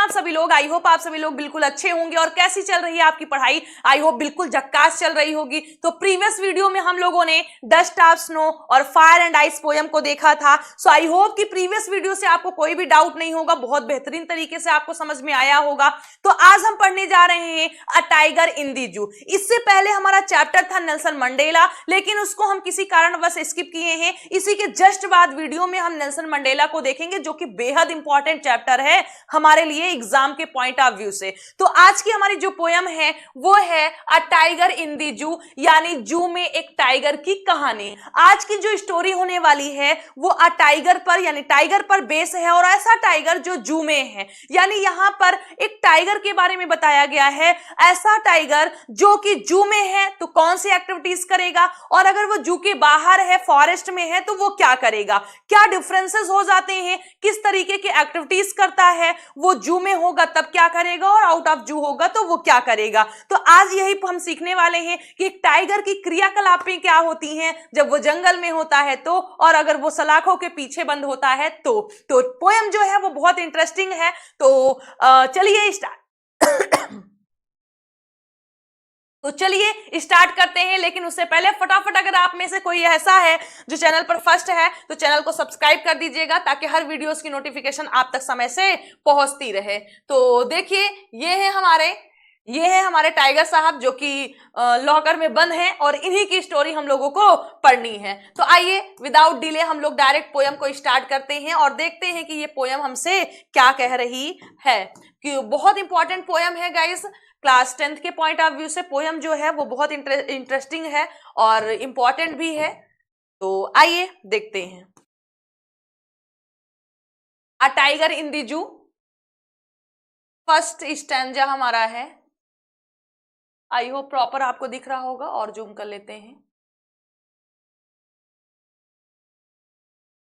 आप सभी लोग? आई होप आप सभी लोग बिल्कुल अच्छे होंगे। और कैसी चल रही है आपकी पढ़ाई? आई होप बिल्कुल झक्कास चल रही होगी। तो प्रीवियस वीडियो में हम लोगों ने डस्ट ऑफ स्नो और फायर एंड आइस पोयम को देखा था। सो आई होप कि प्रीवियस वीडियो से आपको कोई भी डाउट नहीं होगा, बहुत बेहतरीन तरीके से आपको समझ में आया होगा। तो आज हम पढ़ने जा रहे हैं अ टाइगर इन दी जू। इससे पहले हमारा चैप्टर था नेल्सन मंडेला, लेकिन उसको हम किसी कारणवश स्किप किए हैं। इसी के जस्ट बाद वीडियो में हम नेल्सन मंडेला को देखेंगे, जो कि बेहद इंपॉर्टेंट चैप्टर है हमारे लिए एग्जाम के पॉइंट ऑफ व्यू से। तो आज की हमारी जो पोयम है वो है अ टाइगर इन दी जू, यानी जू में एक टाइगर की कहानी। आज की जो स्टोरी होने वाली है वो अ टाइगर पर, यानी टाइगर पर बेस है, और ऐसा टाइगर जो जू में है। यानी यहां पर एक टाइगर के बारे में बताया गया है, ऐसा टाइगर जो कि जू में है तो कौन सी एक्टिविटीज करेगा, और अगर वो जू के बाहर है, फॉरेस्ट में है, तो वो क्या करेगा, क्या डिफरेंसेस हो जाते हैं, किस तरीके की एक्टिविटीज करता है। वो जू में होगा तब क्या करेगा, और आउट ऑफ जू होगा तो वो क्या करेगा। तो आज यही हम सीखने वाले हैं कि एक टाइगर की क्रियाकलापें क्या होती हैं जब वो जंगल में होता है तो, और अगर वो सलाखों के पीछे बंद होता है तो पोयम जो है वो बहुत इंटरेस्टिंग है। तो चलिए स्टार्ट करते हैं। लेकिन उससे पहले फटाफट अगर आप में से कोई ऐसा है जो चैनल पर फर्स्ट है तो चैनल को सब्सक्राइब कर दीजिएगा, ताकि हर वीडियोस की नोटिफिकेशन आप तक समय से पहुंचती रहे। तो देखिए, ये है हमारे टाइगर साहब जो कि लॉकर में बंद हैं, और इन्हीं की स्टोरी हम लोगों को पढ़नी है। तो आइए विदाउट डिले हम लोग डायरेक्ट पोयम को स्टार्ट करते हैं और देखते हैं कि ये पोयम हमसे क्या कह रही है। कि बहुत इंपॉर्टेंट पोयम है गाइस, क्लास 10th के पॉइंट ऑफ व्यू से पोयम जो है वो बहुत इंटरेस्टिंग है और इंपॉर्टेंट भी है। तो आइए देखते हैं। अ टाइगर इन दी जू, फर्स्ट स्टैंजा हमारा है। आई होप प्रॉपर आपको दिख रहा होगा, और जूम कर लेते हैं।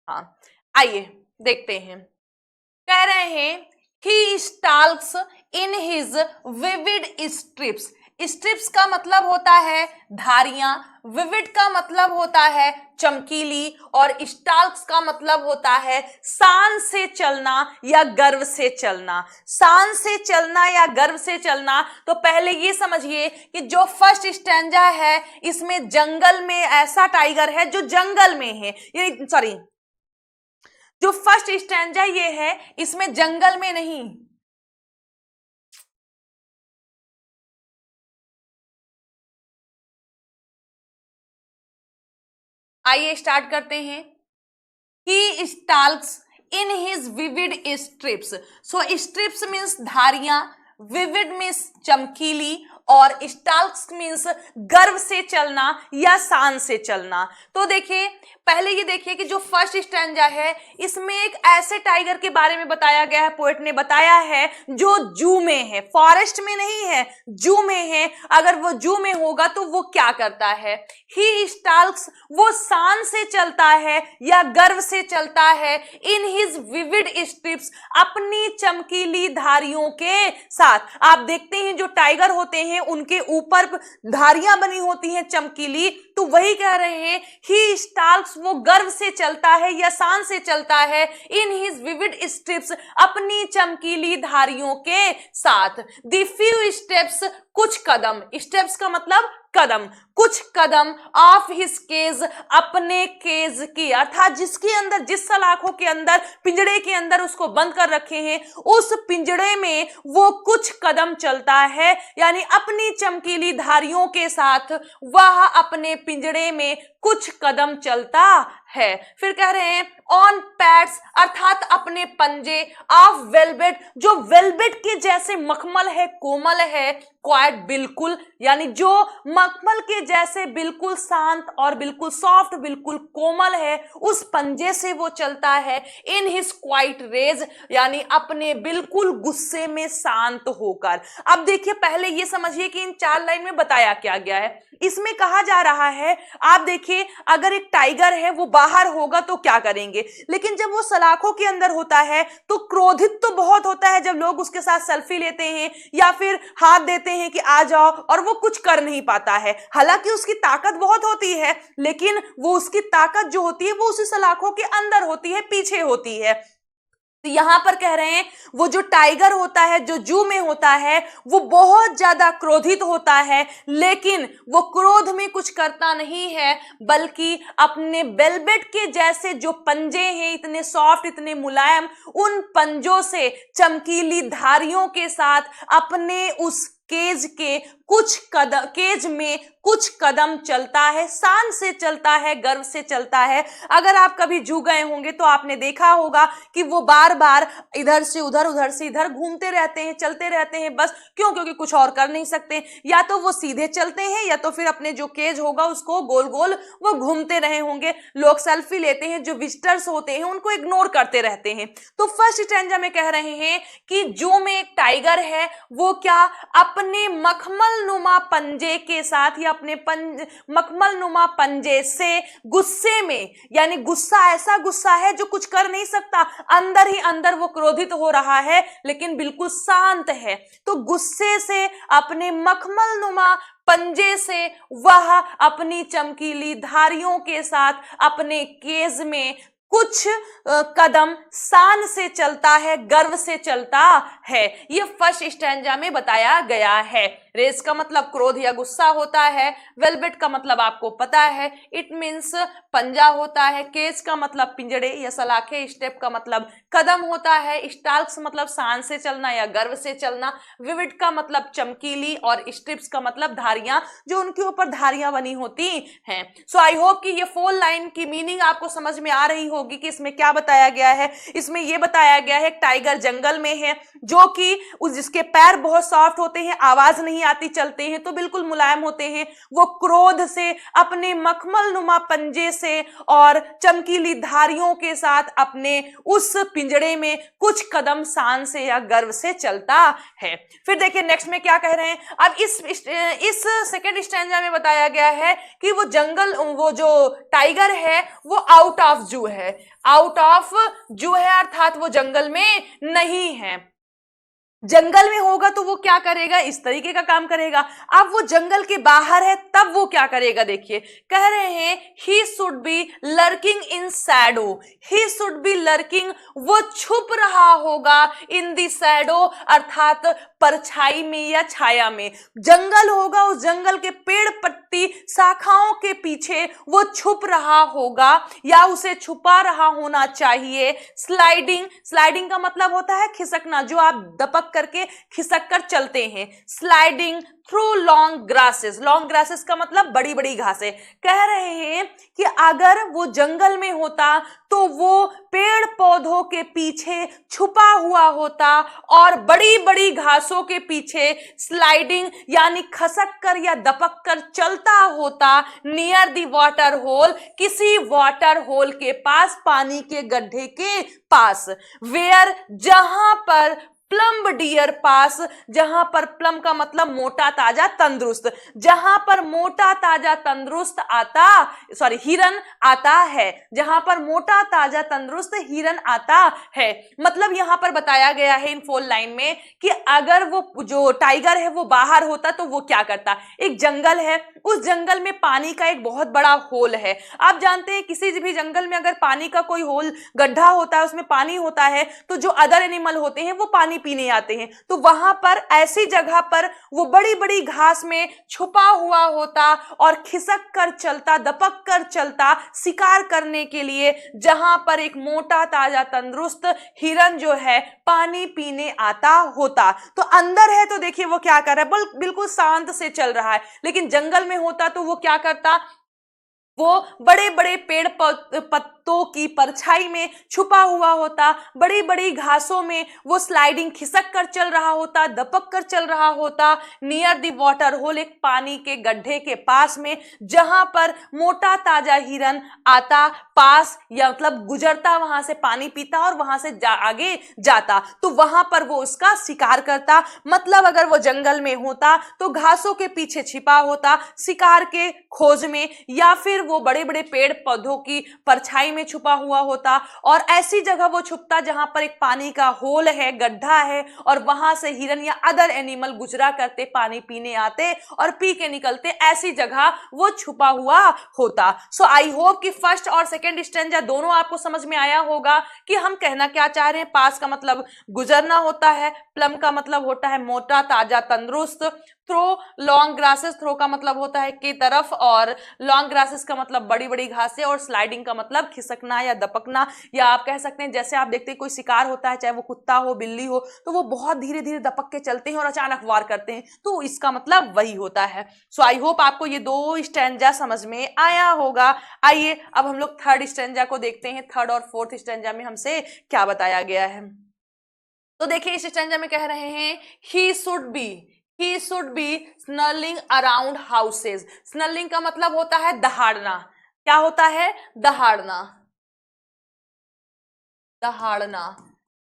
हाँ, आइए देखते हैं। कह रहे हैं he stalks in his vivid strips। Strips का मतलब होता है धारियां, विविड का मतलब होता है चमकीली, और स्टाल्क्स का मतलब होता है शान से चलना या गर्व से चलना। शान से चलना या गर्व से चलना। तो पहले ये समझिए कि जो फर्स्ट स्टैंजा है इसमें जंगल में ऐसा टाइगर है जो जंगल में है, सॉरी, जो फर्स्ट स्टैंजा ये है इसमें जंगल में नहीं, आइए स्टार्ट करते हैं। He stalks in his vivid strips। So strips means धारियां, vivid means चमकीली, और स्टाल्क्स मीन्स गर्व से चलना या शान से चलना। तो देखिए, पहले ये देखिए कि जो फर्स्ट स्टैंजा है इसमें एक ऐसे टाइगर के बारे में बताया गया है, पोएट ने बताया है जो जू में है, फॉरेस्ट में नहीं है, जू में है। अगर वो जू में होगा तो वो क्या करता है, ही स्टाल्क्स, वो शान से चलता है या गर्व से चलता है, इन हिज विविड स्ट्रिप्स, अपनी चमकीली धारियों के साथ। आप देखते हैं जो टाइगर होते हैं उनके ऊपर धारियां बनी होती हैं चमकीली, तो वही कह रहे हैं ही स्टाल्क्स, वो गर्व से चलता है या शान से चलता है, इन हिज विविड स्ट्रिप्स, अपनी चमकीली धारियों के साथ। द फ्यू स्टेप्स, कुछ कदम, स्टेप्स का मतलब कदम, कुछ कदम, ऑफ हिज केज, अपने केज की, अर्थात जिसके अंदर, जिस सलाखों के अंदर, पिंजड़े के अंदर उसको बंद कर रखे हैं, उस पिंजड़े में वो कुछ कदम चलता है, यानी अपनी चमकीली धारियों के साथ वह अपने पिंजड़े में कुछ कदम चलता है। फिर कह रहे हैं ऑन पैड्स, अर्थात अपने पंजे, ऑफ वेलवेट, जो वेलवेट के जैसे मखमल है, कोमल है, क्वाइट, बिल्कुल, यानी जो मखमल के जैसे बिल्कुल शांत और बिल्कुल सॉफ्ट, बिल्कुल कोमल है, उस पंजे से वो चलता है। इन हिज क्वाइट रेज, यानी अपने बिल्कुल गुस्से में शांत होकर। अब देखिए, पहले ये समझिए कि इन 4 लाइन में बताया क्या गया है। इसमें कहा जा रहा है, आप देखिए, अगर एक टाइगर है वो बाहर होगा तो क्या करेंगे, लेकिन जब वो सलाखों के अंदर होता है तो क्रोधित तो बहुत होता है जब लोग उसके साथ सेल्फी लेते हैं या फिर हाथ देते हैं कि आ जाओ, और वो कुछ कर नहीं पाता है। हालांकि उसकी ताकत बहुत होती है, लेकिन वो उसकी ताकत जो होती है वो उसी सलाखों के अंदर होती है, पीछे होती है। तो यहां पर कह रहे हैं वो जो टाइगर होता है, जो जू में होता है, वो बहुत ज्यादा क्रोधित होता है, लेकिन वो क्रोध में कुछ करता नहीं है, बल्कि अपने वेलवेट के जैसे जो पंजे हैं, इतने सॉफ्ट, इतने मुलायम, उन पंजों से, चमकीली धारियों के साथ अपने उस केज के केज में कुछ कदम चलता है, शान से चलता है, गर्व से चलता है। अगर आप कभी जू गए होंगे तो आपने देखा होगा कि वो बार बार इधर से उधर, उधर से इधर घूमते रहते हैं, चलते रहते हैं, बस क्यों? क्योंकि कुछ और कर नहीं सकते। या तो वो सीधे चलते हैं, या तो फिर अपने जो केज होगा उसको गोल गोल वो घूमते रहे होंगे। लोग सेल्फी लेते हैं, जो विजिटर्स होते हैं उनको इग्नोर करते रहते हैं। तो फर्स्ट स्टैंजा में कह रहे हैं कि जू में एक टाइगर है, वो क्या अपने मखमल नुमा पंजे के साथ, या अपने मखमल नुमा पंजे से गुस्से में, यानी गुस्सा, ऐसा गुस्सा है जो कुछ कर नहीं सकता, अंदर ही अंदर वो क्रोधित हो रहा है, लेकिन बिल्कुल शांत है। तो गुस्से से अपने मखमल नुमा पंजे से वह अपनी चमकीली धारियों के साथ अपने केज में कुछ कदम शान से चलता है, गर्व से चलता है। ये फर्स्ट स्टैंजा में बताया गया है। रेस का मतलब क्रोध या गुस्सा होता है, वेलवेट का मतलब आपको पता है, इट मीन्स पंजा होता है, केज का मतलब पिंजड़े या सलाखे, स्टेप का मतलब कदम होता है, स्टाल्क्स मतलब शान से चलना या गर्व से चलना, विविड का मतलब चमकीली, और स्ट्रिप्स का मतलब धारियां, जो उनके ऊपर धारियां बनी होती हैं। सो आई होप कि ये 4 लाइन की मीनिंग आपको समझ में आ रही होगी कि इसमें क्या बताया गया है। इसमें यह बताया गया है टाइगर जंगल में है, जो कि जिसके पैर बहुत सॉफ्ट होते हैं, आवाज नहीं आती, चलते हैं तो बिल्कुल मुलायम होते हैं। वो क्रोध से अपने मखमल नुमा पंजे से और चमकीली धारियों के साथ अपने उस पिंजड़े में कुछ कदम शान से या गर्व से चलता है। फिर देखिए नेक्स्ट में क्या कह रहे हैं। अब इस सेकंड स्टैंजा में बताया गया है कि वो जो टाइगर है वो आउट ऑफ जू है, आउट ऑफ जू है, अर्थात वो जंगल में नहीं है। जंगल में होगा तो वो क्या करेगा, इस तरीके का काम करेगा। अब वो जंगल के बाहर है, तब वो क्या करेगा, देखिए कह रहे हैं he should be lurking in Shadow, he should be lurking, वो छुप रहा होगा, इन दी शैडो अर्थात परछाई में या छाया में। जंगल होगा, उस जंगल के पेड़ पत्ती शाखाओं के पीछे वो छुप रहा होगा, या उसे छुपा रहा होना चाहिए। स्लाइडिंग का मतलब होता है खिसकना, जो आप दपक करके खिसक कर चलते हैं। स्लाइडिंग थ्रू लॉन्ग ग्रासेस का मतलब बड़ी बड़ी घासें। कह रहे हैं कि अगर वो जंगल में होता तो वो पेड़ पौधों के पीछे छुपा हुआ होता और बड़ी बड़ी घासों के पीछे स्लाइडिंग यानी खसक कर या दपक कर चलता होता, नियर दी वाटर होल, किसी वाटर होल के पास, पानी के गड्ढे के पास। वेयर, जहां पर प्लम्ब डियर पास, जहां पर प्लम का मतलब मोटा ताजा तंदुरुस्त, जहां पर मोटा ताजा तंदुरुस्त हिरन आता है, जहां पर मोटा ताजा तंदुरुस्त हिरन आता है। मतलब यहां पर बताया गया है इन 4 लाइन में कि अगर वो जो टाइगर है वो बाहर होता तो वो क्या करता। एक जंगल है, उस जंगल में पानी का एक बहुत बड़ा होल है। आप जानते हैं किसी भी जंगल में अगर पानी का कोई होल, गड्ढा होता है, उसमें पानी होता है, तो जो अदर एनिमल होते हैं वो पानी पीने आते हैं। तो वहां पर ऐसी जगह पर वो बड़ी बड़ी घास में छुपा हुआ होता और खिसक कर चलता, दपक कर चलता शिकार करने के लिए, जहां पर एक मोटा ताजा तंदुरुस्त हिरन जो है पानी पीने आता होता। तो अंदर है तो देखिए वो क्या कर रहा है, बिल्कुल शांत से चल रहा है। लेकिन जंगल में होता तो वो क्या करता, वो बड़े बड़े पेड़ पत्तों की परछाई में छुपा हुआ होता, बड़ी बड़ी घासों में वो स्लाइडिंग खिसक कर चल रहा होता, दपक कर चल रहा होता, नियर द वाटर होल, एक पानी के गड्ढे के पास में, जहां पर मोटा ताजा हिरन आता पास, या मतलब गुजरता, वहां से पानी पीता और वहां से आगे जाता, तो वहां पर वो उसका शिकार करता। मतलब अगर वो जंगल में होता तो घासों के पीछे छिपा होता शिकार के खोज में, या फिर वो बड़े बड़े पेड़ पौधों की परछाई में छुपा हुआ होता और ऐसी जगह वो छुपता जहां पर एक पानी का होल है, गड्ढा है, और वहां से हिरन या अदर एनिमल गुजरा करते, पानी पीने आते और पी के निकलते, ऐसी जगह वो छुपा हुआ होता। सो आई होप कि फर्स्ट और सेकंड स्टैंजा दोनों आपको समझ में आया होगा कि हम कहना क्या चाह रहे हैं। पास का मतलब गुजरना होता है, प्लम का मतलब होता है मोटा, ताजा, तंदुरुस्त, थ्रो लॉन्ग ग्रासेस, थ्रो का मतलब होता है की तरफ, और लॉन्ग ग्रासेस का मतलब बड़ी बड़ी घासें, और स्लाइडिंग का मतलब खिसकना या दपकना, या आप कह सकते हैं जैसे आप देखते हैं कोई शिकार होता है, चाहे वो कुत्ता हो, बिल्ली हो, तो वो बहुत धीरे धीरे दपक के चलते हैं और अचानक वार करते हैं, तो इसका मतलब वही होता है। सो आई होप आपको ये दो स्टैंजा समझ में आया होगा। आइए अब हम लोग थर्ड स्टैंजा को देखते हैं। थर्ड और फोर्थ स्टैंजा में हमसे क्या बताया गया है। तो देखिए इस स्टैंजा में कह रहे हैं he should be snarling around houses। स्नर्लिंग का मतलब होता है दहाड़ना। क्या होता है? दहाड़ना, दहाड़ना,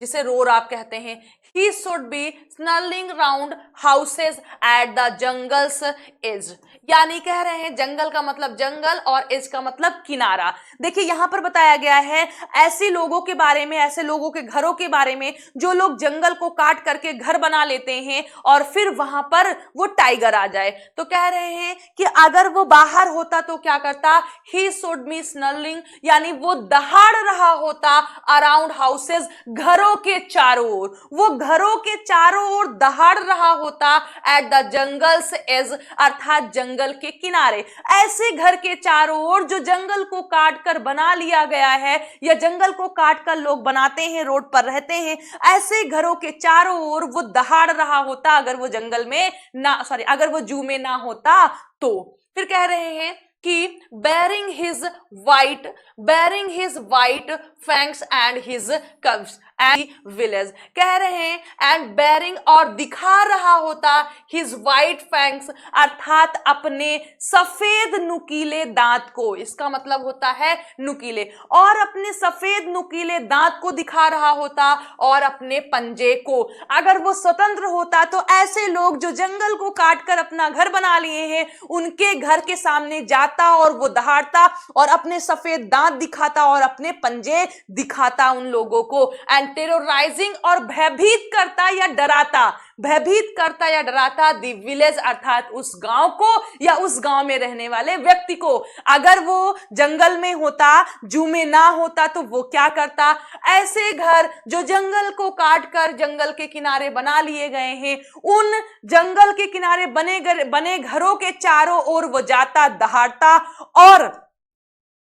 जिसे रोर आप कहते हैं। He should be snarling round houses at the jungle's edge। यानी कह रहे हैं जंगल का मतलब जंगल और एज का मतलब किनारा। देखिए यहां पर बताया गया है ऐसे लोगों के बारे में, ऐसे लोगों के घरों के बारे में जो लोग जंगल को काट करके घर बना लेते हैं और फिर वहां पर वो टाइगर आ जाए। तो कह रहे हैं कि अगर वो बाहर होता तो क्या करता? He should be snarling, यानी वो दहाड़ रहा होता अराउंड हाउसेज, घरों के चारों ओर, वो घरों के चारों ओर दहाड़ रहा होता एट द जंगल्स एज, अर्थात जंगल के किनारे। ऐसे घर के चारों ओर जो जंगल को काट कर बना लिया गया है या जंगल को काट कर लोग बनाते हैं, रोड पर रहते हैं, ऐसे घरों के चारों ओर वो दहाड़ रहा होता अगर वो जंगल में ना, अगर वो जू में ना होता तो। फिर कह रहे हैं कि bearing his white fangs and his cubs and village, कह रहे हैं and bearing, और दिखा रहा होता his white fangs, अर्थात अपने सफेद नुकीले दांत को। इसका मतलब होता है नुकीले, और अपने सफेद नुकीले दांत को दिखा रहा होता और अपने पंजे को। अगर वो स्वतंत्र होता तो ऐसे लोग जो जंगल को काटकर अपना घर बना लिए हैं उनके घर के सामने जाता और वो दहाड़ता और अपने सफेद दांत दिखाता और अपने पंजे दिखाता उन लोगों को। एंड टेरराइजिंग, और भयभीत करता या डराता, भयभीत करता या डराता द विलेज, अर्थात उस गांव को या उस गांव में रहने वाले व्यक्ति को। अगर वो जंगल में होता, जू में ना होता, तो वो क्या करता? ऐसे घर जो जंगल को काटकर जंगल के किनारे बना लिए गए हैं, उन जंगल के किनारे बने घरों के चारों ओर वो जाता, दहाड़ता और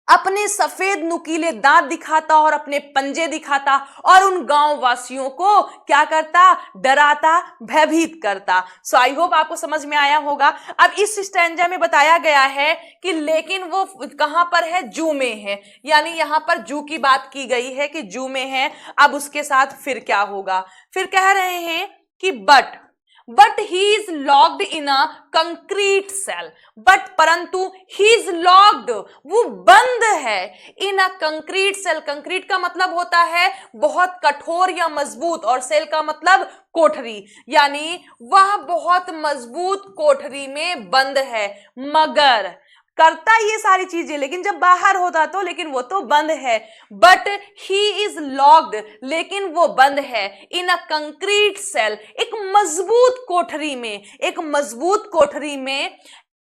अपने सफेद नुकीले दांत दिखाता और अपने पंजे दिखाता और उन गांव वासियों को क्या करता? डराता, भयभीत करता। सो आई होप आपको समझ में आया होगा। अब इस स्टैंजा में बताया गया है कि लेकिन वो कहां पर है? जू में है, यानी यहां पर जू की बात की गई है कि जू में है। अब उसके साथ फिर क्या होगा? फिर कह रहे हैं कि but he is locked in a concrete cell, but परंतु ही इज लॉक्ड, वो बंद है, in a concrete cell. Concrete का मतलब होता है बहुत कठोर या मजबूत, और सेल का मतलब कोठरी, यानी वह बहुत मजबूत कोठरी में बंद है। मगर करता ये सारी चीजें, लेकिन जब बाहर होता तो, लेकिन वो तो बंद है। बट ही इज लॉक्ड, लेकिन वो बंद है इन अ कंक्रीट सेल, एक मजबूत कोठरी में, एक मजबूत कोठरी में।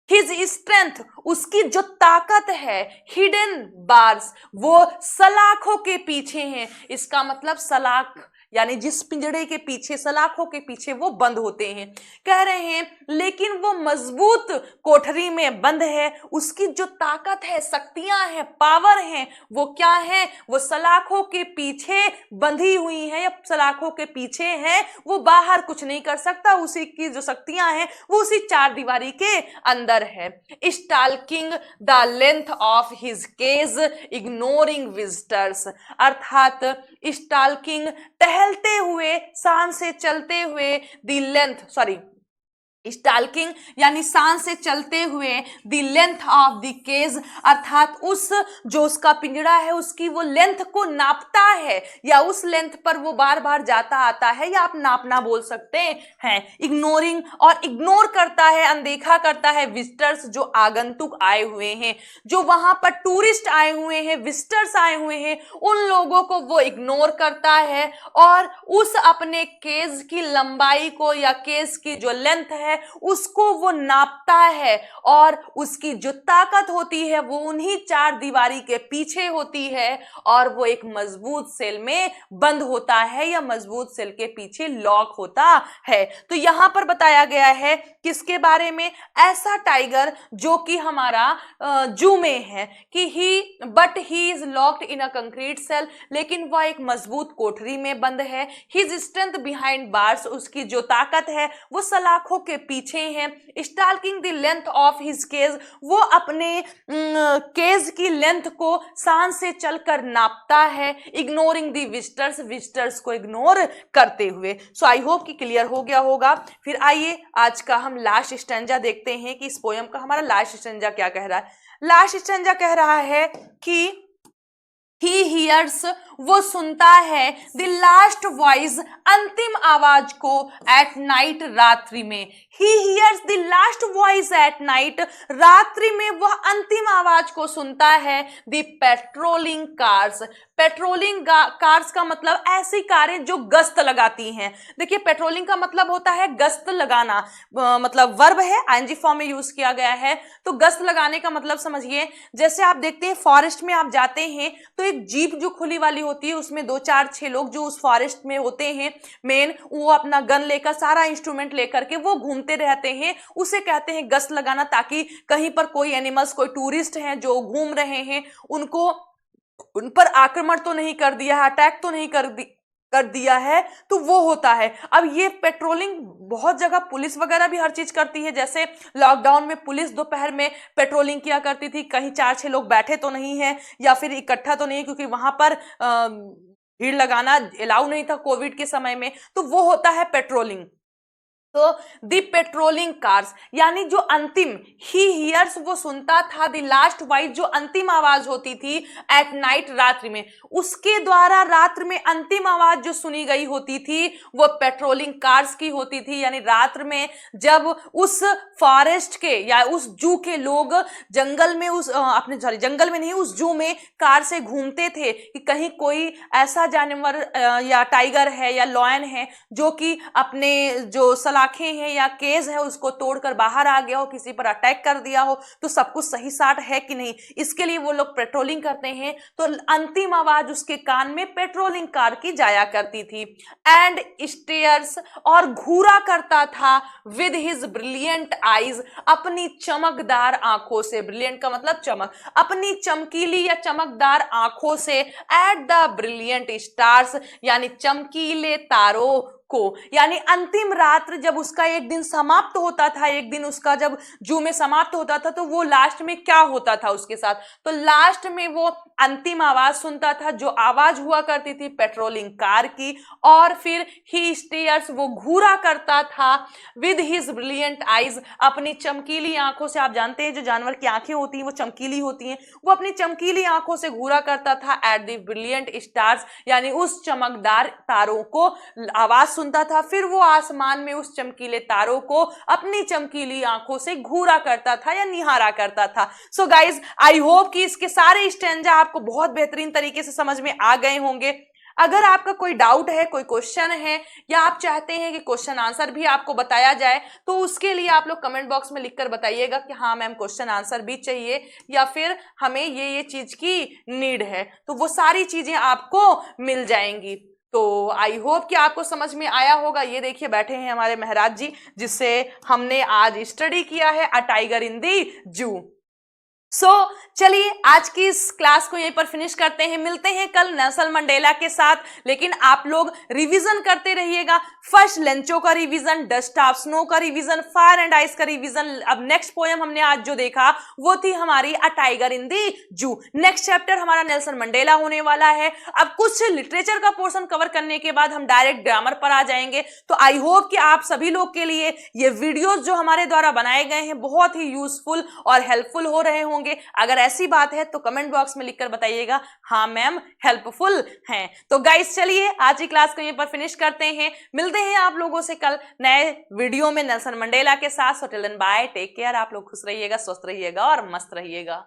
हिज स्ट्रेंथ, उसकी जो ताकत है, हिडन बार्स, वो सलाखों के पीछे हैं। इसका मतलब सलाख, यानी जिस पिंजड़े के पीछे, सलाखों के पीछे वो बंद होते हैं। कह रहे हैं लेकिन वो मजबूत कोठरी में बंद है, उसकी जो ताकत है, शक्तियां हैं, पावर हैं, वो क्या है? वो सलाखों के पीछे बंधी हुई है या सलाखों के पीछे है, वो बाहर कुछ नहीं कर सकता। उसी की जो शक्तियां हैं वो उसी चार दीवारी के अंदर है। Stalking the length of his cage ignoring visitors, अर्थात स्टाल्किंग, टहलते हुए, शान से चलते हुए, द लेंथ स्टाल्किंग यानी सांस से चलते हुए the length of the cage, अर्थात उस जो उसका पिंजरा है उसकी वो लेंथ को नापता है, या उस लेंथ पर वो बार बार जाता आता है, या आप नापना बोल सकते हैं। इग्नोरिंग और इग्नोर करता है, अनदेखा करता है विजिटर्स, जो आगंतुक आए हुए हैं, जो वहां पर टूरिस्ट आए हुए हैं, विजिटर्स आए हुए हैं, उन लोगों को वो इग्नोर करता है और उस अपने केज की लंबाई को या केज की जो लेंथ है उसको वो नापता है, और उसकी जो ताकत होती है वो उन्हीं चार दीवारी के पीछे होती है, और वो एक मजबूत सेल में बंद होता है या मजबूत सेल के पीछे लॉक होता है। तो यहां पर बताया गया है किसके बारे में, ऐसा टाइगर जो कि हमारा जू में है कि he is locked in a concrete cell, लेकिन वह एक मजबूत कोठरी में बंद है। हिज स्ट्रेंथ बिहाइंड बार्स, उसकी जो ताकत है वो सलाखों के पीछे है। Stalking the length of his cage, वो अपने केज की लेंथ को सांस से चलकर नापता है। इग्नोरिंग द विजिटर्स, विजिटर्स को इग्नोर करते हुए। सो आई होप कि क्लियर हो गया होगा। फिर आइए आज का हम लास्ट स्टैंजा देखते हैं कि इस पोयम का हमारा लास्ट स्टैंजा क्या कह रहा है। लास्ट स्टैंजा कह रहा है कि ही हियर्स, वो सुनता है, द लास्ट वॉइस, अंतिम आवाज को, एट नाइट, रात्रि में। He hears the last voice at night, रात्रि में वह अंतिम आवाज को सुनता है। The patrolling cars, patrolling cars का मतलब ऐसी कारें जो गश्त लगाती हैं। देखिए पेट्रोलिंग का मतलब होता है गश्त लगाना, मतलब वर्ब है, आईएनजी फॉर्म में यूज किया गया है। तो गश्त लगाने का मतलब समझिए, जैसे आप देखते हैं फॉरेस्ट में आप जाते हैं तो एक जीप जो खुली वाली होती है उसमें 2 4 6 लोग जो उस फॉरेस्ट में होते हैं मेन, वो अपना गन लेकर सारा इंस्ट्रूमेंट लेकर के वो घूमते रहते हैं, उसे कहते हैं गश्त लगाना, ताकि कहीं पर कोई एनिमल्स, कोई टूरिस्ट हैं जो घूम रहे हैं, उनको उन पर आक्रमण तो नहीं कर दिया है, अटैक तो नहीं कर दिया है, तो वो होता है। अब ये पेट्रोलिंग बहुत जगह पुलिस वगैरह भी हर चीज करती है, जैसे लॉकडाउन में पुलिस दोपहर में पेट्रोलिंग किया करती थी, कहीं 4 6 लोग बैठे तो नहीं है या फिर इकट्ठा तो नहीं है, क्योंकि वहां पर भीड़ लगाना अलाउ नहीं था कोविड के समय में, तो वो होता है पेट्रोलिंग। तो दी पेट्रोलिंग कार्स यानी जो अंतिम, ही हियर्स, वो सुनता था, द लास्ट वॉइस, जो अंतिम आवाज होती थी, एट नाइट, रात्रि में, उसके द्वारा रात्र में अंतिम आवाज जो सुनी गई होती थी वो पेट्रोलिंग कार्स की होती थी। यानी रात्र में जब उस फॉरेस्ट के या उस जू के लोग जंगल में, उस अपने सॉरी जंगल में नहीं, उस जू में कार से घूमते थे कि कहीं कोई ऐसा जानवर या टाइगर है या लॉयन है जो कि अपने जो आंखें हैं या केज है उसको तोड़कर बाहर आ गया हो, किसी पर अटैक कर दिया हो, तो सब कुछ सही साट है कि नहीं, इसके लिए वो लोग पेट्रोलिंग करते हैं। तो अंतिम आवाज उसके कान में पेट्रोलिंग कार की जाया करती थी। एंड स्टेयर्स, और घूरा करता था, विद हिज ब्रिलियंट आईज, अपनी चमकदार आंखों से, ब्रिलियंट का मतलब चमक, अपनी चमकीली या चमकदार आंखों से, एट द ब्रिलियंट स्टार्स, यानी चमकीले तारों को। यानी अंतिम रात्र जब उसका एक दिन समाप्त होता था, एक दिन उसका जब जू में समाप्त होता था, तो वो लास्ट में क्या होता था उसके साथ, तो लास्ट में वो अंतिम आवाज सुनता था, जो आवाज हुआ करती थी पेट्रोलिंग कार की। और फिर ही स्टेयर्स, वो घूरा करता था, विद हिज ब्रिलियंट आईज, अपनी चमकीली आंखों से। आप जानते हैं जो जानवर की आंखें होती हैं वो चमकीली होती हैं, वो अपनी चमकीली आंखों से घूरा करता था, एट द ब्रिलियंट स्टार्स, यानी उस चमकदार तारों को आवाज सुनता था, फिर वो आसमान में उस चमकीले तारों को अपनी चमकीली आंखों से घूरा करता था या निहारा करता था। सो गाइज आई होप कि इसके सारे स्टैंजा आपको बहुत बेहतरीन तरीके से समझ में आ गए होंगे। अगर आपका कोई डाउट है, कोई क्वेश्चन है, या आप चाहते हैं कि क्वेश्चन आंसर भी आपको बताया जाए, तो उसके लिए आप लोग कमेंट बॉक्स में लिखकर बताइएगा कि हाँ मैम क्वेश्चन आंसर भी चाहिए, या फिर हमें ये चीज की नीड है, तो वो सारी चीजें आपको मिल जाएंगी। तो आई होप कि आपको समझ में आया होगा। ये देखिए बैठे हैं हमारे महराज जी, जिससे हमने आज स्टडी किया है अ टाइगर इन दी जू। चलिए आज की इस क्लास को यहीं पर फिनिश करते हैं। मिलते हैं कल नेल्सन मंडेला के साथ, लेकिन आप लोग रिवीजन करते रहिएगा। फर्स्ट लेंचो का रिवीजन, डस्ट ऑफ स्नो का रिवीजन, फायर एंड आइस का रिवीजन। अब नेक्स्ट पोएम हमने आज जो देखा वो थी हमारी अ टाइगर इन दी जू। नेक्स्ट चैप्टर हमारा नेल्सन मंडेला होने वाला है। अब कुछ लिटरेचर का पोर्शन कवर करने के बाद हम डायरेक्ट ग्रामर पर आ जाएंगे। तो आई होप कि आप सभी लोग के लिए ये वीडियोस जो हमारे द्वारा बनाए गए हैं बहुत ही यूजफुल और हेल्पफुल हो रहे होंगे। अगर ऐसी बात है तो कमेंट बॉक्स में लिखकर बताइएगा हाँ मैम हेल्पफुल हैं। तो गाइस चलिए आज की क्लास को यहीं पर फिनिश करते हैं। मिलते हैं आप लोगों से कल नए वीडियो में नेल्सन मंडेला के साथ। So till then bye, take care. आप लोग खुश रहिएगा, स्वस्थ रहिएगा और मस्त रहिएगा।